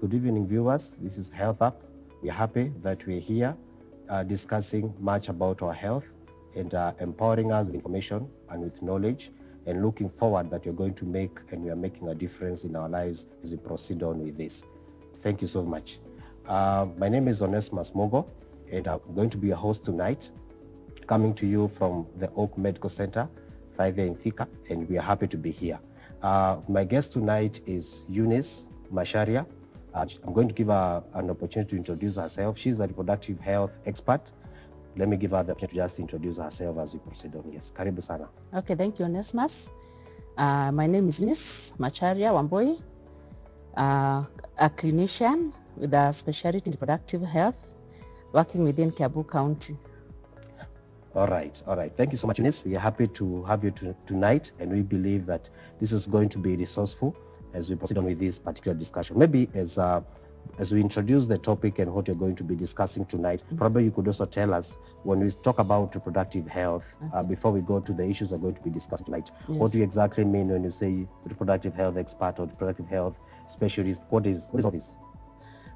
Good evening, viewers. This is Health Up. We're happy that we're here discussing much about our health and empowering us with information and with knowledge, and looking forward that you're going to make and we are making a difference in our lives as we proceed on with this. Thank you so much. My name is Onesimus Mogo, and I'm going to be a host tonight, coming to you from the Oak Medical Center right there in Thika, and we are happy to be here. My guest tonight is Eunice Masharia. I'm going to give her an opportunity to introduce herself. She's a reproductive health expert. Let me give her the opportunity to just introduce herself as we proceed on. Yes, karibu sana. Okay, thank you, Onesimus. My name is Eunice Masharia Wamboi, a clinician with a specialty in reproductive health, working within Kiambu County. All right. Thank you so much, Eunice. We are happy to have you tonight, and we believe that this is going to be resourceful as we proceed on with this particular discussion. Maybe as we introduce the topic and what you're going to be discussing tonight, probably you could also tell us, when we talk about reproductive health, before we go to the issues we're going to be discussing tonight, what do you exactly mean when you say reproductive health expert or reproductive health specialist? What is all this?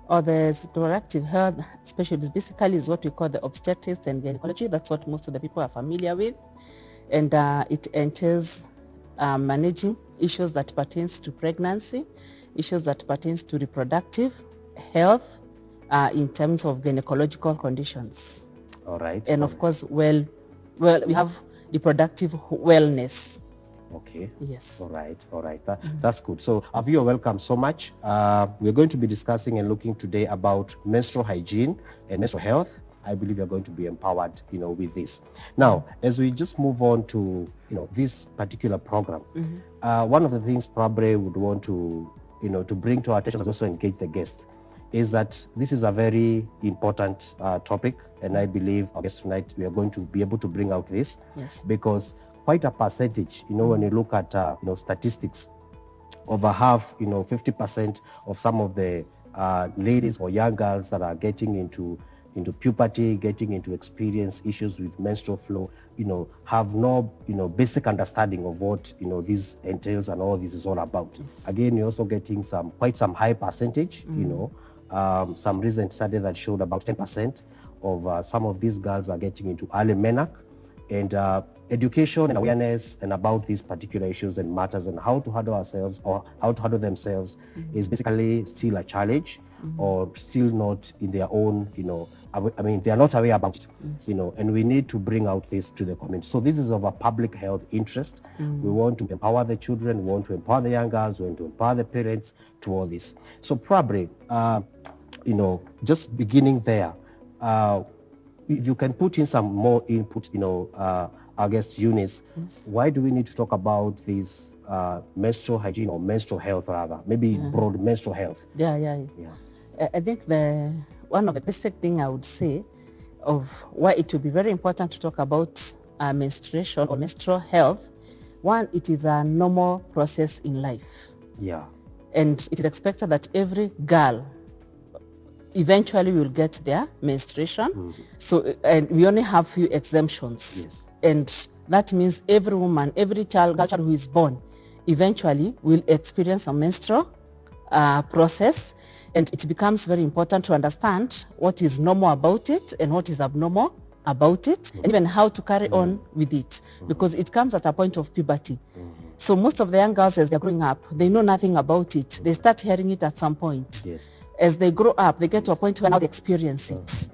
Or the reproductive health specialist basically is what we call the obstetrics and gynecology. That's what most of the people are familiar with. And it entails managing issues that pertains to pregnancy, issues that pertains to reproductive health in terms of gynecological conditions. All right. And of course, we have reproductive wellness. Okay. Yes. All right. That's good. So, Avio, welcome so much. We're going to be discussing and looking today about menstrual hygiene and menstrual health. I believe you're going to be empowered, with this. Now, as we just move on to, this particular program, one of the things probably would want to, to bring to our attention, as also engage the guests, is that this is a very important topic, and I believe our guests tonight, we are going to be able to bring out this, because quite a percentage, when you look at, statistics, over half, 50% of some of the ladies or young girls that are getting into puberty, getting into experience issues with menstrual flow, have no, basic understanding of what, this entails and all this is all about. Again, you're also getting quite some high percentage, some recent study that showed about 10% of some of these girls are getting into early menarche, and education and awareness and about these particular issues and matters and how to handle ourselves or how to handle themselves is basically still a challenge, or still not in their own, they are not aware about it, and we need to bring out this to the community. So this is of a public health interest. We want to empower the children, we want to empower the young girls, we want to empower the parents to all this. So probably, just beginning there, if you can put in some more input, I guess, Eunice, why do we need to talk about this menstrual hygiene or menstrual health rather? Maybe broad menstrual health. Yeah. I think one of the basic thing I would say of why it would be very important to talk about menstruation or menstrual health, one, it is a normal process in life. Yeah. And it is expected that every girl eventually will get their menstruation. So, and we only have few exemptions. And that means every woman, every child who is born, eventually will experience a menstrual process. And it becomes very important to understand what is normal about it and what is abnormal about it, and even how to carry on with it, because it comes at a point of puberty. So most of the young girls, as they're growing up, they know nothing about it. They start hearing it at some point. As they grow up, they get to a point where now they experience it.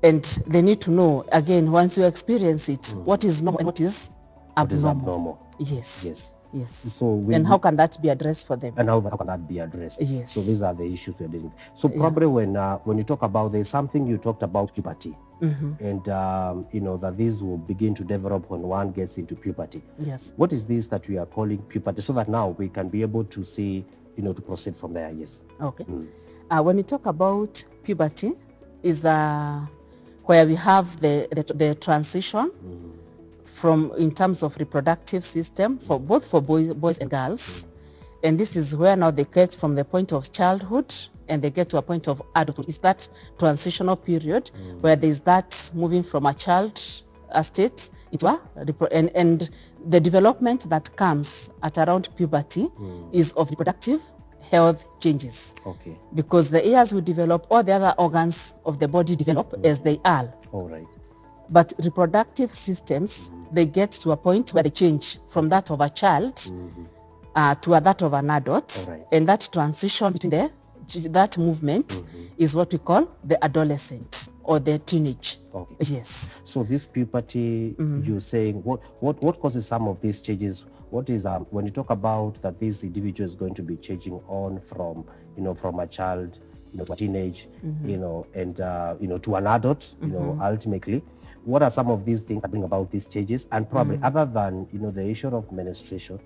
And they need to know, again, once you experience it, what is normal and what is abnormal. Yes. So and how can that be addressed for them? And how can that be addressed? Yes. So these are the issues we're dealing with. So probably when you talk about, there's something you talked about puberty, and that these will begin to develop when one gets into puberty. Yes. What is this that we are calling puberty, so that now we can be able to see, to proceed from there? Yes. Okay. When you talk about puberty, is where we have the transition from, in terms of reproductive system, for both boys and girls. And this is where now they get from the point of childhood and they get to a point of adulthood. It's that transitional period where there's that moving from a child state into and the development that comes at around puberty is of reproductive health changes. Okay. Because the ears will develop, all the other organs of the body develop as they are. All right. But reproductive systems, they get to a point where they change from that of a child to that of an adult. All right. And that transition between that movement is what we call the adolescent or the teenage. Okay. Yes. So this puberty, you're saying, what causes some of these changes? What is when you talk about that this individual is going to be changing on from, from a child, to a teenage, and to an adult, ultimately, what are some of these things that bring about these changes? And probably other than, the issue of menstruation,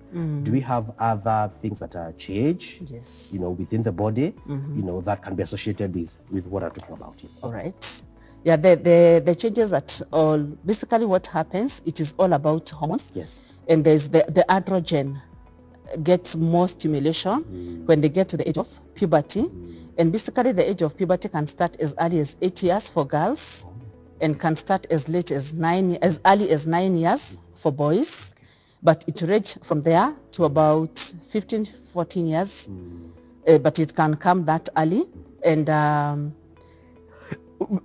do we have other things that are change, Yes. within the body, that can be associated with what I'm talking about? Yes. All right. Yeah, the changes at all, basically what happens, it is all about hormones. Yes. And there's the androgen gets more stimulation when they get to the age of puberty. And basically the age of puberty can start as early as 8 years for girls and can start as late as early as 9 years for boys. But it ranges from there to about 15, 14 years. But it can come that early. And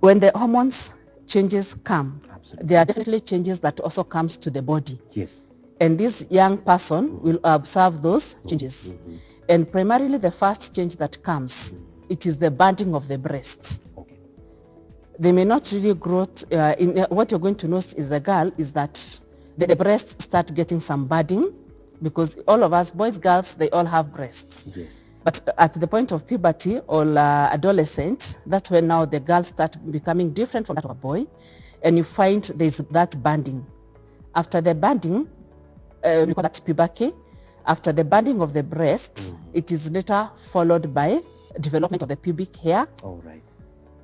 when the hormones changes come, Absolutely. there are definitely changes that also comes to the body. Yes. And this young person will observe those changes. And primarily the first change that comes, it is the banding of the breasts. Okay. They may not really grow. What you're going to notice is a girl is that the breasts start getting some budding, because all of us, boys, girls, they all have breasts. Yes. But at the point of puberty or adolescent, that's when now the girls start becoming different from that of a boy. And you find there's that banding. After the banding, we call that puberty. After the banding of the breasts, it is later followed by development of the pubic hair. All right.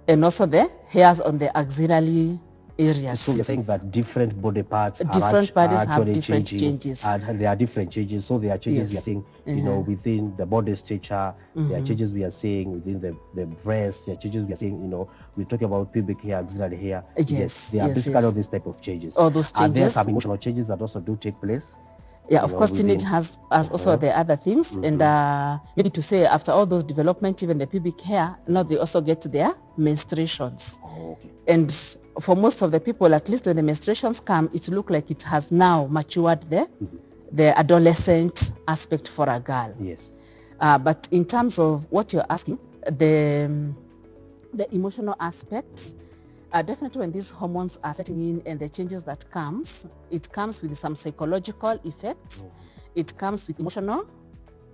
And also the hairs on the axillary areas. So you're saying that different body parts Different bodies have actually different changing, changes. and there are different changes. So there are changes Yes. we are seeing, within the body structure. There are changes we are seeing within the breast. There are changes we are seeing, we're talking about pubic hair, axillary hair. Yes, There are yes, basically yes. all these type of changes. All those Are there changes. some emotional changes that also do take place? Yeah, of course, within- teenage has also the other things. And maybe to say after all those development, even the pubic hair, now they also get their menstruations. Oh, okay. And for most of the people, at least when the menstruations come, it looks like it has now matured the adolescent aspect for a girl. Yes. But in terms of what you're asking, the emotional aspects, definitely when these hormones are setting in and the changes that comes, it comes with some psychological effects. It comes with emotional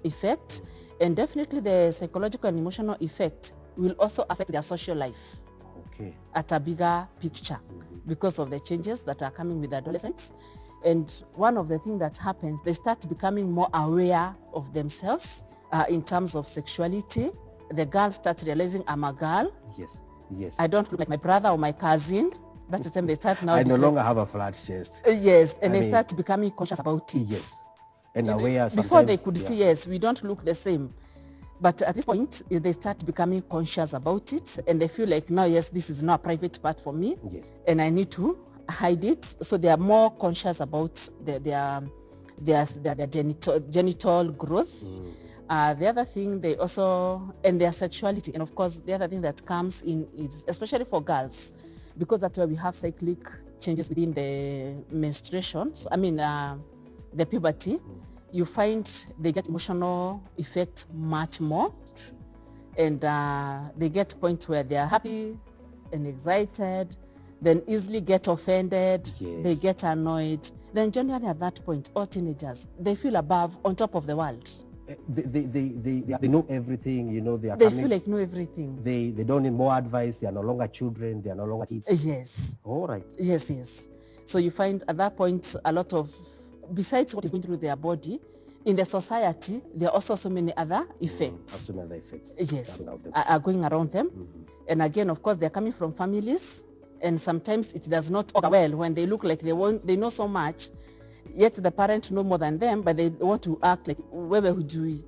effect. And definitely the psychological and emotional effect will also affect their social life Okay. at a bigger picture because of the changes that are coming with adolescents. And one of the things that happens, they start becoming more aware of themselves in terms of sexuality. The girls start realizing, I'm a girl. Yes. Yes. I don't look like my brother or my cousin. That's the time they start now. I no longer have a flat chest. Yes, and I they mean, start becoming conscious about it. Yes. And aware Before they sometimes- could yeah. see, yes, we don't look the same. But at this point, they start becoming conscious about it, and they feel like, no, yes, this is not a private part for me, Yes. and I need to hide it. So they are more conscious about their genital growth. The other thing, they also, and their sexuality. And of course, the other thing that comes in is, especially for girls, because that's where we have cyclic changes within the menstruations, the puberty, you find they get emotional effect much more. And they get to a point where they are happy and excited, then easily get offended, Yes. they get annoyed. Then generally at that point, all teenagers, they feel above, on top of the world. They know everything, they are They coming. feel like know everything. They don't need more advice. They are no longer children. They are no longer kids. Yes, All right. yes. So you find at that point a lot of, besides what is going through their body, in the society, there are also so many other effects. Have so many other effects. Yes, coming out them. are going around them. And again, of course, they're coming from families, and sometimes it does not go well when they look like they know so much, yet the parent know more than them, but they want to act like wewe hujui,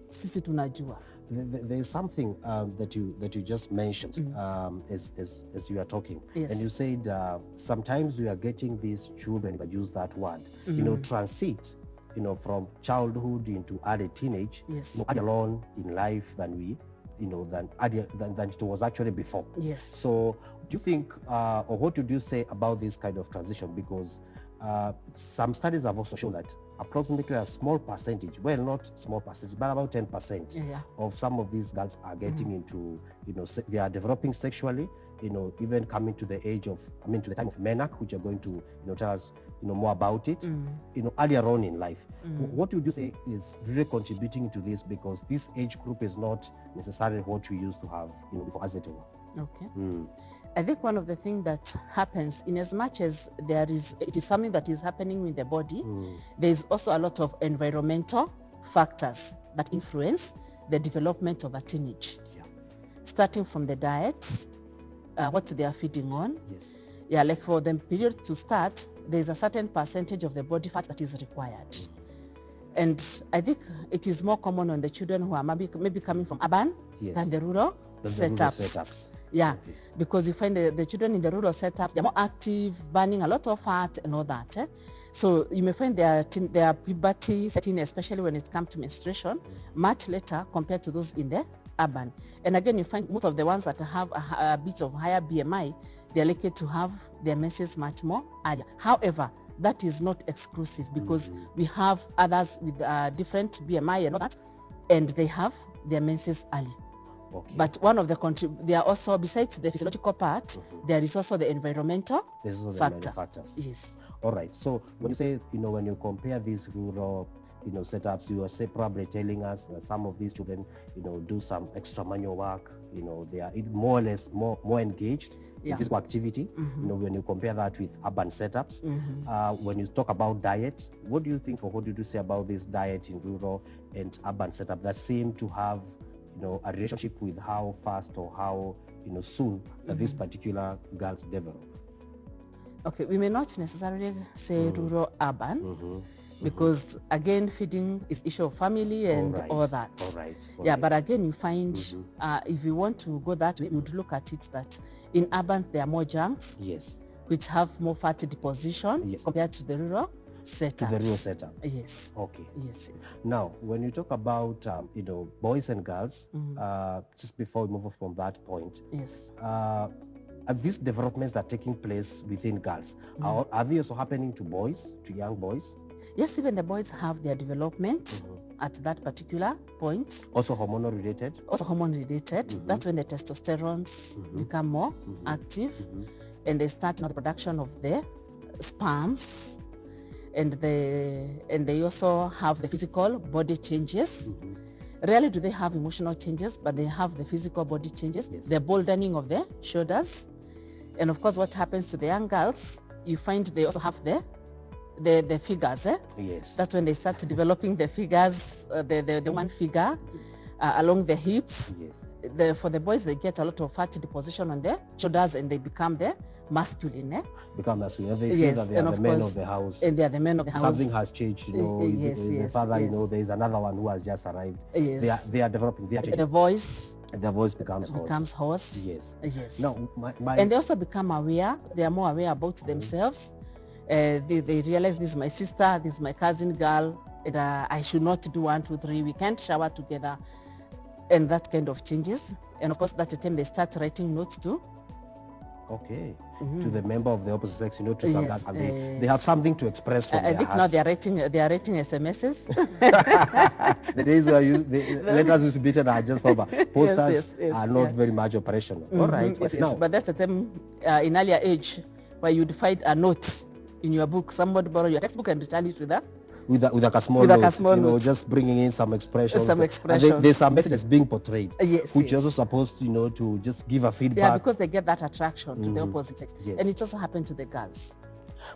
sisi tunajua. There's something that you just mentioned as you are talking, Yes. and you said sometimes we are getting these children, if I use that word, transit from childhood into early teenage, Yes. early alone in life than we, than it was actually before. Yes. So do you think, or what would you say about this kind of transition? Because some studies have also shown that approximately a small percentage, well, not small percentage, but about 10% Yeah. of some of these girls are getting into, they are developing sexually, even coming to the age of, to the time of menarche, which are going to, tell us, more about it, earlier on in life. What would you say is really contributing to this? Because this age group is not necessarily what we used to have, before as it were. Okay. I think one of the things that happens, in as much as it is something that is happening in the body, there is also a lot of environmental factors that influence the development of a teenage. Yeah. Starting from the diet, what they are feeding on. Yes. Yeah, like for the period to start, there is a certain percentage of the body fat that is required. And I think it is more common on the children who are maybe coming from urban than the rural setups. Yeah, okay. Because you find the children in the rural setups, they're more active, burning a lot of fat and all that. So you may find their puberty setting, especially when it comes to menstruation, much later compared to those in the urban. And again, you find most of the ones that have a bit of higher BMI, they're likely to have their menses much more earlier. However, that is not exclusive, because we have others with different BMI and all that, and they have their menses early. Okay. But one of there are also, besides the physiological part, there is also the environmental factors. Yes. All right. So when you say, when you compare these rural, setups, you are probably telling us that some of these children, do some extra manual work, they are more or less more engaged in physical activity, when you compare that with urban setups. When you talk about diet, what do you think, or what did you say about this diet in rural and urban setup that seem to have, a relationship with how fast or how, soon that these particular girls develop? Okay, we may not necessarily say rural urban, because again, feeding is issue of family and all that. Yeah, but again, you find if you want to go that way, you would look at it that in urban there are more junks, which have more fat deposition compared to the rural setups. The rural setup. Yes. Okay. Yes. Now, when you talk about boys and girls, just before we move from that point, are these developments that are taking place within girls, are they also happening to boys, to young boys? Yes, even the boys have their development at that particular point. Also hormonal related? Also hormone related. That's when the testosterones become more active, and they start the production of the sperms, and they also have the physical body changes. Rarely do they have emotional changes, but they have the physical body changes, the boldening of the shoulders. And of course, what happens to the young girls, you find they also have the figures. Yes. That's when they start developing the figures, the one figure along the hips. Yes. For the boys, they get a lot of fat deposition on their shoulders, and they become the masculine. Become masculine. They feel that they are the men of the house. And they are the men of the house. Something has changed, the father, there is another one who has just arrived. Yes. They are developing. They are changing. The voice becomes hoarse. Yes. Yes. Now, and they also become aware. They are more aware about themselves. They realize, this is my sister, this is my cousin girl, and I should not do 1, 2, 3. We can't shower together, and that kind of changes. And of course, that's the time they start writing notes too. Okay. To the member of the opposite sex, to some that they have something to express from I their think hearts. now they are writing SMSs. The days where the letters used to be written are just over. Posters are not very much operational. All right. Yes, but that's the time in earlier age where you'd find a note in your book. Somebody borrow your textbook and return it with a small note, just bringing in some expressions. There's some messages being portrayed, which are also supposed to just give a feedback. Yeah, because they get that attraction to the opposite sex. And it also happened to the girls.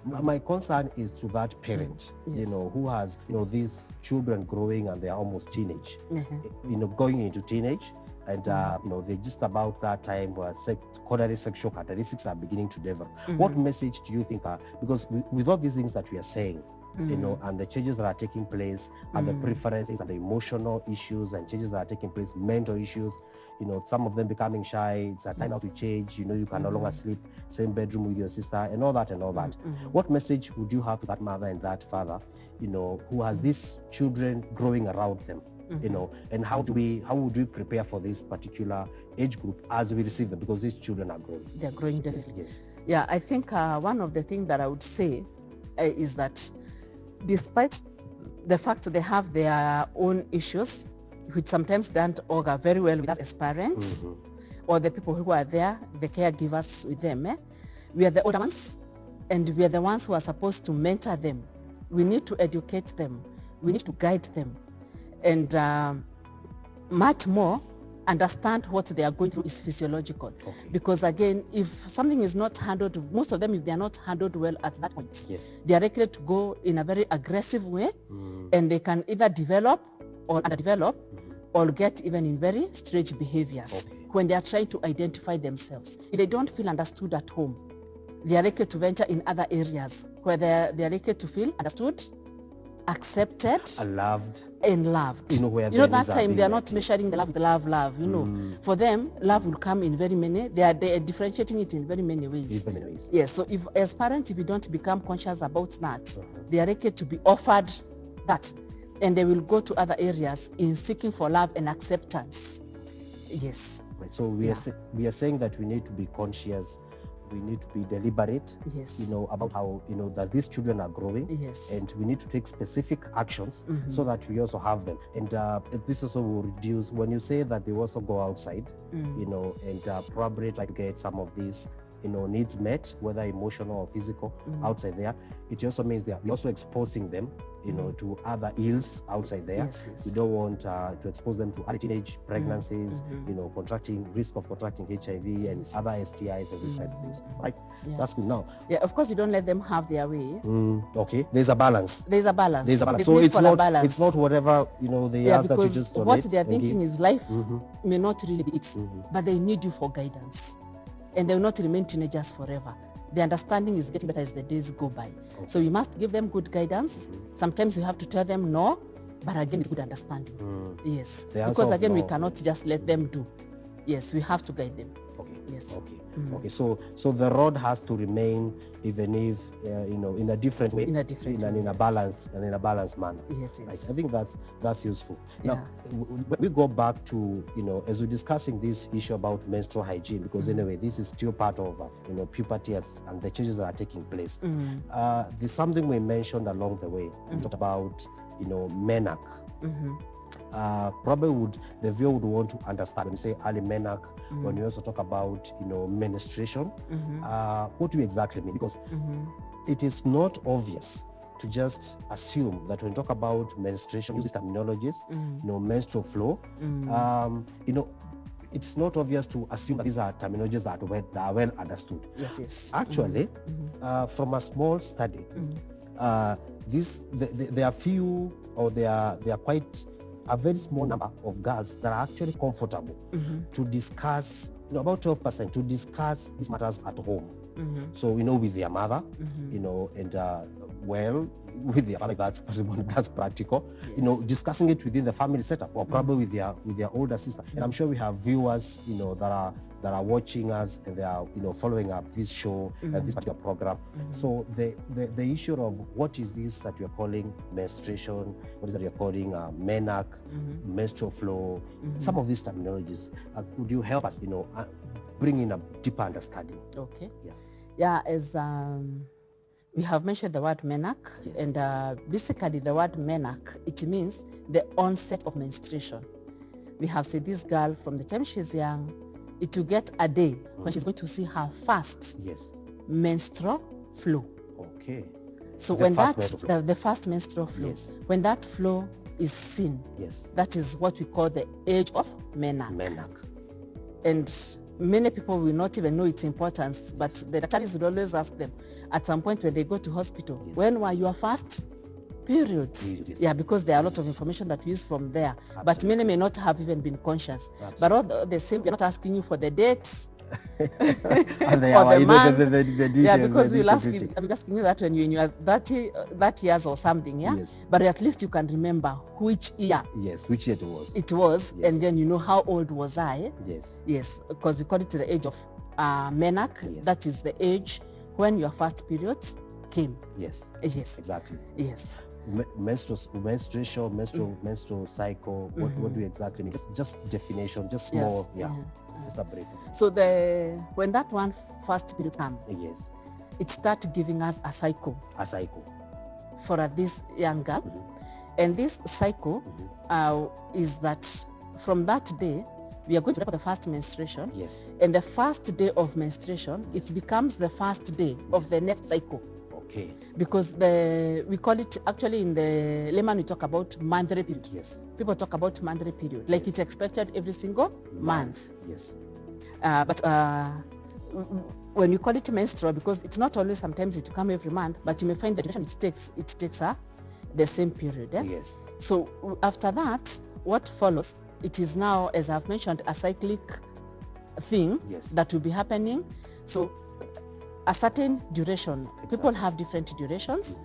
My concern is to that parent, who has, these children growing and they are almost teenage, going into teenage. And, they're just about that time where secondary sexual characteristics are beginning to develop. What message do you think because with all these things that we are saying, you know, and the changes that are taking place, and the preferences and the emotional issues and changes that are taking place, mental issues, you know, some of them becoming shy, it's a time now to change, you know, you can no longer sleep same bedroom with your sister and all that and all that. What message would you have to that mother and that father, you know, who has these children growing around them? You know, and how would we prepare for this particular age group as we receive them, because these children are growing? They're growing definitely. Yes. Yeah, I think one of the things that I would say is that despite the fact that they have their own issues, which sometimes don't augur very well with us as parents, or the people who are there, the caregivers with them, we are the older ones, and we are the ones who are supposed to mentor them. We need to educate them. We need to guide them. And much more, understand what they are going through is physiological. Because again, if something is not handled, most of them, if they are not handled well at that point, they are likely to go in a very aggressive way, and they can either develop or underdevelop, or get even in very strange behaviors when they are trying to identify themselves. If they don't feel understood at home, they are likely to venture in other areas where they are likely to feel understood, accepted, and loved. You know, where that time they are not measuring the love with love. You know, for them, love will come in very many. They are differentiating it in very many ways. Yes. So if as parents, if you don't become conscious about that, they are likely to be offered that, and they will go to other areas in seeking for love and acceptance. Yes. Right. So we are saying that we need to be conscious. We need to be deliberate, you know, about how, you know, that these children are growing, and we need to take specific actions so that we also have them. And this also will reduce, when you say that they also go outside, you know, and probably try to get some of these, you know, needs met, whether emotional or physical, outside there. It also means that we're also exposing them, you know, to other ills outside there. We don't want to expose them to early teenage pregnancies, you know, risk of contracting HIV and other STIs and these kind of things. Right? That's good. Now, of course, you don't let them have their way. Okay. There's a balance. There's a balance. So it's not whatever, you know, they ask that you just donate. What they're thinking is life may not really be it, but they need you for guidance. And they will not remain teenagers forever. The understanding is getting better as the days go by. So you must give them good guidance. Sometimes you have to tell them no, but again with good understanding. Yes. Because again, we cannot just let them do. Yes, we have to guide them. Yes. Okay. So the road has to remain, even if you know, in a different way, in a balanced manner. Yes. Right? I think that's useful. Now, when we go back to, you know, as we're discussing this issue about menstrual hygiene, because anyway, this is still part of you know, puberty and the changes that are taking place. There's something we mentioned along the way. We talked about, you know, MENAC. Probably the viewer would want to understand when you say early MENAC, when you also talk about, you know, menstruation, what do you exactly mean? Because it is not obvious to just assume that when you talk about menstruation, use these terminologies, you know, menstrual flow, you know, it's not obvious to assume that these are terminologies that are well understood. Yes. Actually, from a small study, there are few, or they are quite a very small number of girls that are actually comfortable to discuss, you know, about 12% to discuss these matters at home. So, you know, with their mother, you know, and well, with their father, that's possible, that's practical, you know, discussing it within the family setup, or probably with their older sister. And I'm sure we have viewers, you know, that are watching us, and they are, you know, following up this show, this particular program. So the issue of what is this that you're calling menstruation, what is that you're calling MENAC, menstrual flow, some of these terminologies, could you help us, you know, bring in a deeper understanding? Okay. Yeah, as we have mentioned the word MENAC, and basically the word MENAC, it means the onset of menstruation. We have said this girl, from the time she's young, it will get a day when she's going to see her first menstrual flow. Okay. So when the first menstrual flow, when that flow is seen, that is what we call the age of MENAC. And many people will not even know its importance, but the doctors would always ask them at some point when they go to hospital, when were your first periods? Yeah, because there are a lot of information that we use from there. But many may not have even been conscious. But all the same, we're not asking you for the dates And they for are, the you know, month. the details, Yeah, because the we'll ask you, nitty-gritty. I'm asking you that when you're in your 30 years or something, yeah? Yes. But at least you can remember which year Yes, which year it was. it was, Yes. and then you know how old was I. Yes. Yes, because we call it the age of MENAC. Yes. That is the age when your first periods came. Yes. Yes. Exactly. Yes. Menstrual cycle. What do you exactly mean? Just definition, just small. Yes. Just a brief. So when that one first period comes, Yes. it starts giving us a cycle A cycle. for this young girl. And this cycle is that from that day, we are going to record the first menstruation. Yes. And the first day of menstruation, it becomes the first day of the next cycle. Okay. Because we call it, actually in the layman, we talk about monthly period. Yes. People talk about monthly period, like it's expected every single month. Yes. But when you call it menstrual, because it's not always, sometimes it will come every month, but you may find the duration it takes the same period. Eh? Yes. So after that, what follows, it is now, as I've mentioned, a cyclic thing Yes. that will be happening. So a certain duration, people have different durations.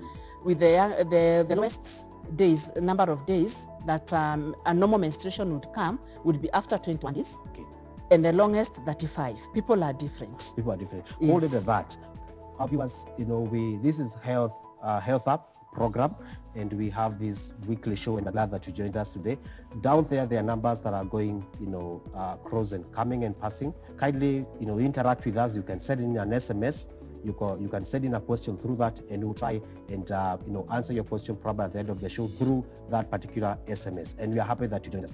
With the lowest days, number of days that a normal menstruation would come would be after 21 days. Okay. And the longest 35. People are different. People are different. Yes. More than that, our viewers, you know, this is Health Up program, and we have this weekly show, and I'm glad that you joined us today. Down there are numbers that are going, you know, cross and coming and passing. Kindly, you know, interact with us. You can send in an SMS. You can send in a question through that, and we'll try and you know, answer your question probably at the end of the show through that particular SMS. And we are happy that you joined us.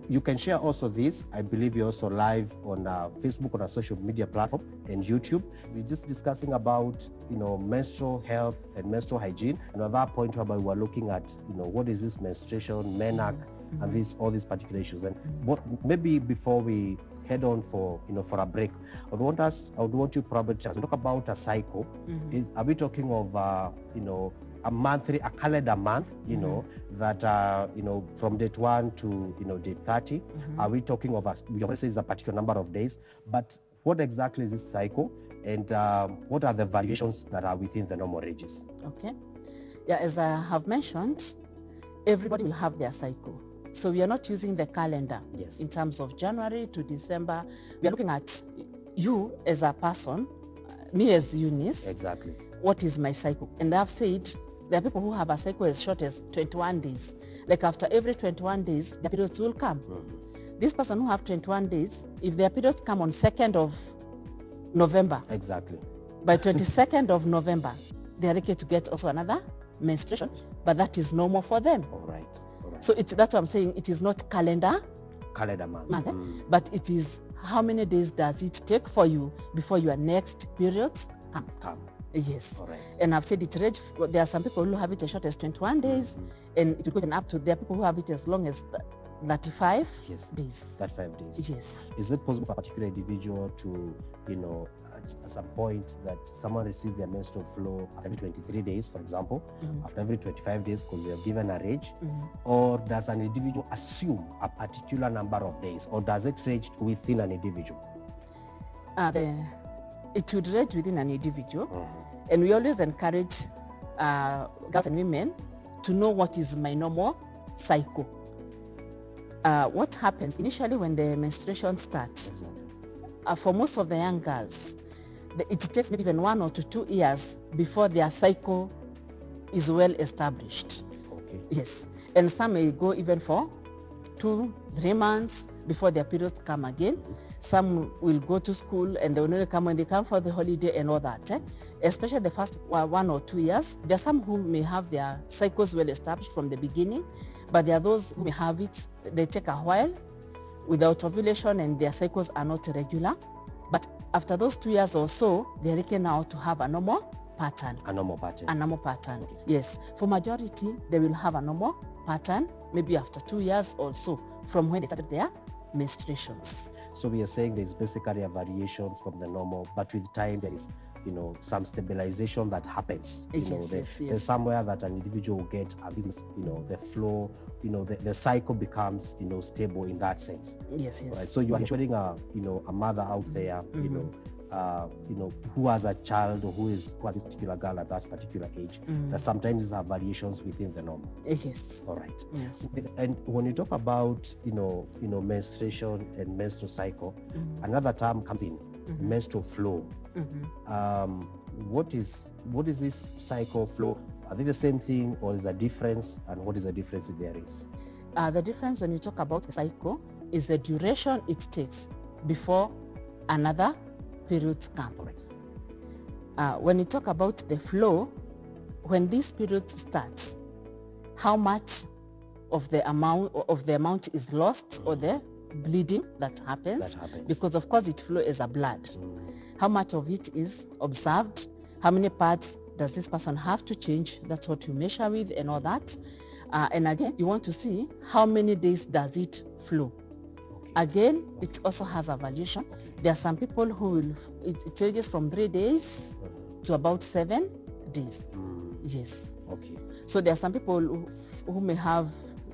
You can share also this. I believe you're also live on Facebook, on a social media platform, and YouTube. We're just discussing about, you know, menstrual health and menstrual hygiene. And at that point, whereby we're looking at, you know, what is this menstruation, MENAC, and all these particular issues. And maybe before we head on for, you know, for a break, I would want you probably to talk about a cycle. Are we talking of you know, a calendar month, you know, that you know, from date 1 to, you know, date 30? Are we talking of we always say it's a particular number of days, but what exactly is this cycle, and what are the variations that are within the normal ranges? Okay. Yeah, as I have mentioned, everybody will have their cycle. So we are not using the calendar. Yes. In terms of January to December. We are looking at you as a person, me as Eunice. Exactly. What is my cycle? And I've said there are people who have a cycle as short as 21 days. Like after every 21 days, their periods will come. This person who have 21 days, if their periods come on 2nd of November, Exactly. by 22nd of November, they are likely to get also another menstruation, but that is normal for them. All right. So that's what I'm saying. It is not calendar month. but it is how many days does it take for you before your next periods come. Yes. All right. And I've said it range. There are some people who have it as short as 21 days, and it will go up to, there are people who have it as long as 35 days. 35 days. Yes. Is it possible for a particular individual to, you know, at some point that someone receives their menstrual flow after every 23 days, for example, after every 25 days, because we have given a range, or does an individual assume a particular number of days, or does it range within an individual? It would range within an individual, and we always encourage girls and women to know what is my normal cycle. What happens initially when the menstruation starts, for most of the young girls, it takes maybe even 1 or 2 years before their cycle is well established. Okay. Yes. And some may go even for 2-3 months before their periods come again. Some will go to school and they will only come when they come for the holiday and all that. Especially the first 1 or 2 years. There are some who may have their cycles well established from the beginning, but there are those who may have it, they take a while without ovulation and their cycles are not regular. But after those 2 years or so, they're ready now to have a normal pattern. A normal pattern. A normal pattern. Okay. Yes. For majority, they will have a normal pattern, maybe after 2 years or so from when they started their menstruations. So we are saying there's basically a variation from the normal, but with time there is some stabilization that happens. Yes, There's somewhere that an individual will get the flow, the cycle becomes stable in that sense. Yes. Right? So you are ensuring a mother out there, who has a child or who has this particular girl at that particular age, that sometimes there are variations within the norm. Yes. All right. Yes. And when you talk about menstruation and menstrual cycle, another term comes in, menstrual flow. What is this cycle flow? Are they the same thing, or is there a difference? And what is the difference if there is? The difference when you talk about the cycle is the duration it takes before another periods come. All right. When you talk about the flow, when this period starts, how much of the amount is lost, or the bleeding that happens, because of course it flows as a blood. How much of it is observed? How many parts does this person have to change? That's what you measure with and all that. And again, you want to see how many days does it flow. Again, it also has a variation. There are some people who will, it ranges from 3 days to about 7 days. Yes. Okay. So there are some people who may have,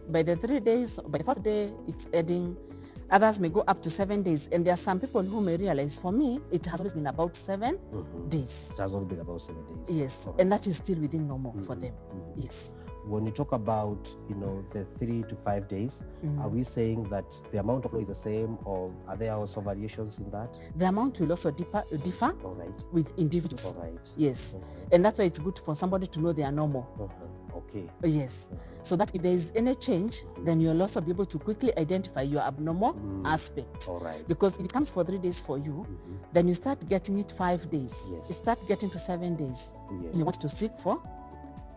by the 3 days, by the 4th day, it's adding. Others may go up to 7 days. And there are some people who may realize, for me, it has always been about 7 days. It has always been about 7 days. Yes. And that is still within normal for them. Yes. When you talk about, the 3 to 5 days, are we saying that the amount of flow is the same, or are there also variations in that? The amount will also differ All right. with individuals. All right. Yes. And that's why it's good for somebody to know they are normal. Okay. Yes. So that if there is any change, then you'll also be able to quickly identify your abnormal aspect. All right. Because if it comes for 3 days for you, then you start getting it 5 days. Yes. You start getting to 7 days. Yes. You want to seek for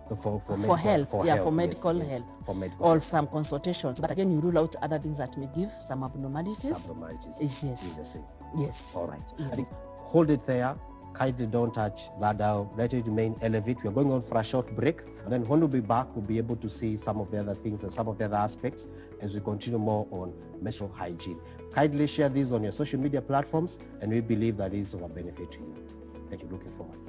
For help. For medical yes, help. For medical or help. some consultations. But again, you rule out other things that may give some abnormalities. Yes. Is the same. Yes. All right. Yes. I think hold it there. Kindly don't touch that down. Let it remain elevate. We are going on for a short break. And then when we'll be back, we'll be able to see some of the other things and some of the other aspects as we continue more on menstrual hygiene. Kindly share these on your social media platforms, and we believe that is of a benefit to you. Thank you. Looking forward.